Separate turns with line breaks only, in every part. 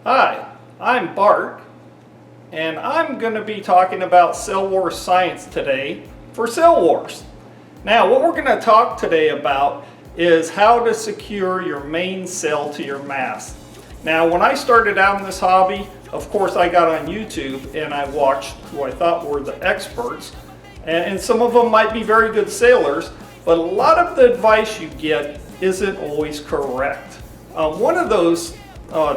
Hi, I'm Bart, and I'm going to be talking about Cell Wars science today for Cell Wars. Now, what we're going to talk today about is how to secure your main cell to your mast. Now, when I started out in this hobby, of course I got on YouTube and I watched who I thought were the experts, and some of them might be very good sailors, but a lot of the advice you get isn't always correct. One of those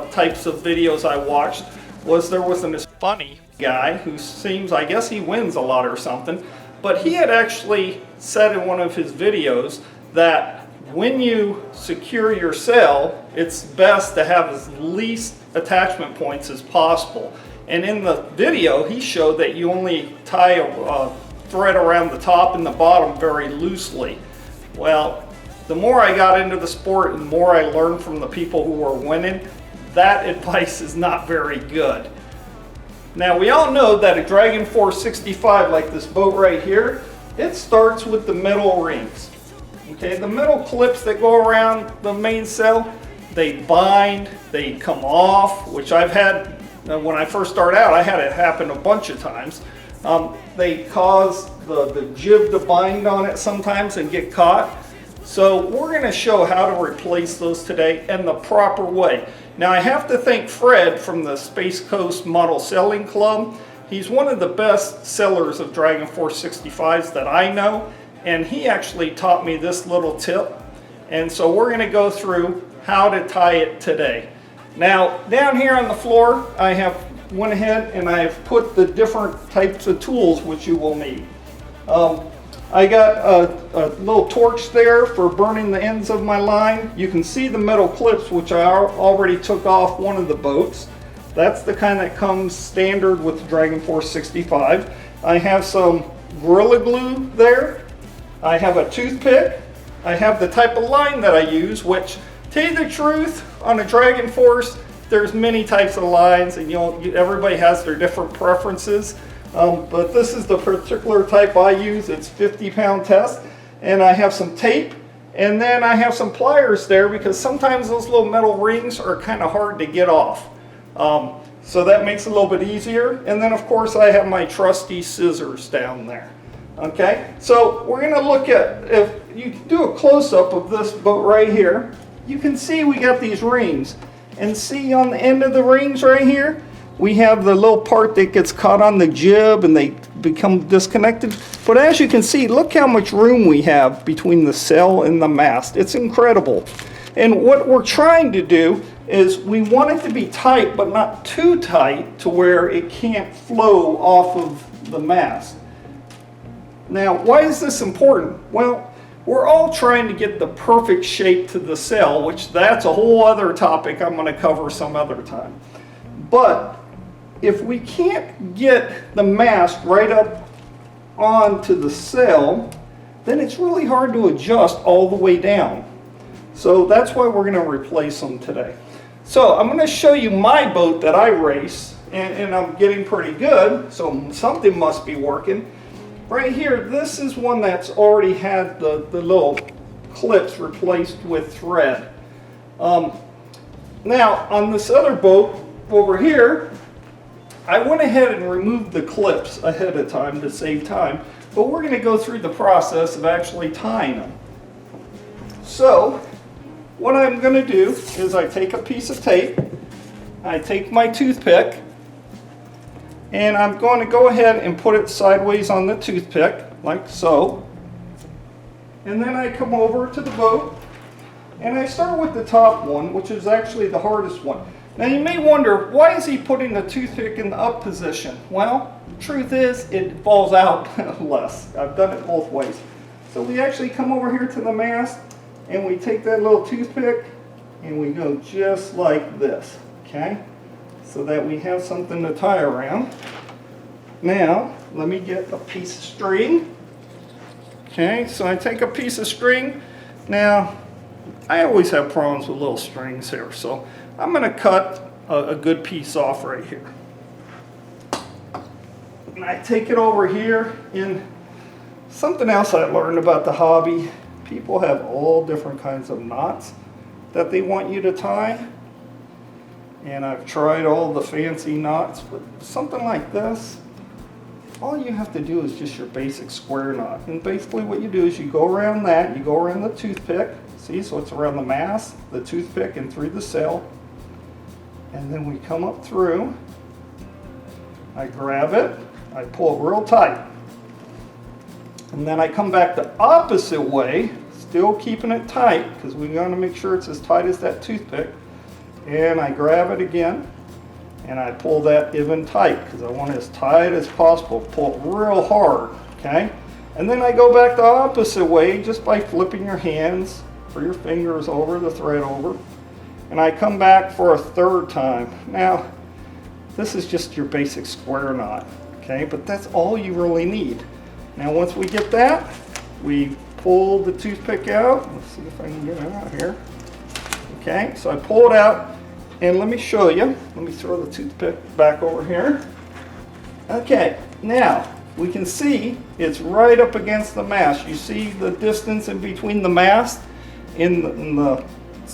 types of videos I watched was there was this funny guy who seems, I guess he wins a lot or something, but he had actually said in one of his videos that when you secure your cell, it's best to have as least attachment points as possible. And in the video, he showed that you only tie a thread around the top and the bottom very loosely. Well, the more I got into the sport and the more I learned from the people who were winning, that advice is not very good. Now, we all know that a Dragon 465 like this boat right here, it starts with the metal rings. Okay, the metal clips that go around the main cell, they bind, they come off, which I've had, when I first started out, I had it happen a bunch of times. They cause the jib to bind on it sometimes and get caught. So we're going to show how to replace those today in the proper way. Now, I have to thank Fred from the Space Coast Model Selling Club. He's one of the best sellers of Dragon 465s that I know, and he actually taught me this little tip. And so we're going to go through how to tie it today. Now, down here on the floor, I have went ahead and I've put the different types of tools which you will need. I got a little torch there for burning the ends of my line. You can see the metal clips which I already took off one of the boats. That's the kind that comes standard with the Dragon 465. I have some Gorilla Glue there. I have a toothpick. I have the type of line that I use, which, to tell you the truth, on a Dragon Force, there's many types of lines, and everybody has their different preferences. But this is the particular type I use. It's 50-pound test, and I have some tape, and then I have some pliers there because sometimes those little metal rings are kind of hard to get off. So that makes it a little bit easier. And then, of course, I have my trusty scissors down there. Okay, so we're going to look at, if you do a close-up of this boat right here, you can see we got these rings. And see on the end of the rings right here, we have the little part that gets caught on the jib and they become disconnected. But as you can see, look how much room we have between the cell and the mast. It's incredible. And what we're trying to do is we want it to be tight, but not too tight to where it can't flow off of the mast. Now, why is this important? Well, we're all trying to get the perfect shape to the cell, which that's a whole other topic I'm going to cover some other time. But if we can't get the mast right up onto the cell, then it's really hard to adjust all the way down. So that's why we're going to replace them today. So I'm going to show you my boat that I race, and I'm getting pretty good, so something must be working. Right here, this is one that's already had the little clips replaced with thread. Now, on this other boat over here, I went ahead and removed the clips ahead of time to save time, but we're going to go through the process of actually tying them. So, what I'm going to do is I take a piece of tape, I take my toothpick, and I'm going to go ahead and put it sideways on the toothpick, like so. And then I come over to the boat, and I start with the top one, which is actually the hardest one. Now you may wonder, why is he putting the toothpick in the up position? Well, the truth is, it falls out less. I've done it both ways. So we actually come over here to the mast, and we take that little toothpick, and we go just like this, okay? So that we have something to tie around. Now, let me get a piece of string. Okay, so I take a piece of string. Now, I always have problems with little strings here, so I'm going to cut a good piece off right here. And I take it over here, and something else I learned about the hobby, people have all different kinds of knots that they want you to tie. and I've tried all the fancy knots, but something like this, all you have to do is just your basic square knot. And basically what you do is you go around that, you go around the toothpick, see, so it's around the mast, the toothpick, and through the cell. And then we come up through, I grab it, I pull it real tight. And then I come back the opposite way, still keeping it tight, because we want to make sure it's as tight as that toothpick. And I grab it again, and I pull that even tight, because I want it as tight as possible. Pull it real hard, okay? And then I go back the opposite way, just by flipping your hands or your fingers over the thread over. And I come back for a third time. Now, this is just your basic square knot, okay? But that's all you really need. Now, once we get that, we pull the toothpick out. Let's see if I can get it out here. Okay, so I pull it out, and let me show you. Let me throw the toothpick back over here. Okay, now we can see it's right up against the mast. You see the distance in between the mast and the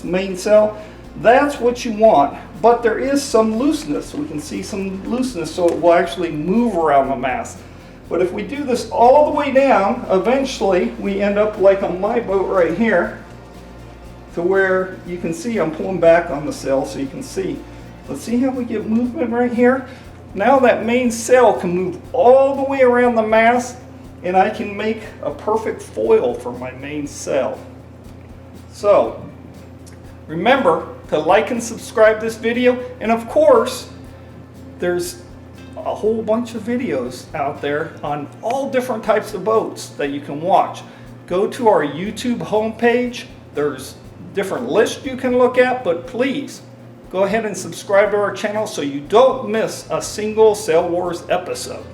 main cell? That's what you want, but there is some looseness. We can see some looseness, so it will actually move around the mast. But if we do this all the way down, eventually we end up like on my boat right here, to where you can see I'm pulling back on the cell so you can see. Let's see how we get movement right here. Now that main cell can move all the way around the mast, and I can make a perfect foil for my main cell. So remember to like and subscribe this video, and of course there's a whole bunch of videos out there on all different types of boats that you can watch. Go to our YouTube homepage. There's different lists you can look at, but please go ahead and subscribe to our channel so you don't miss a single Sail Wars episode.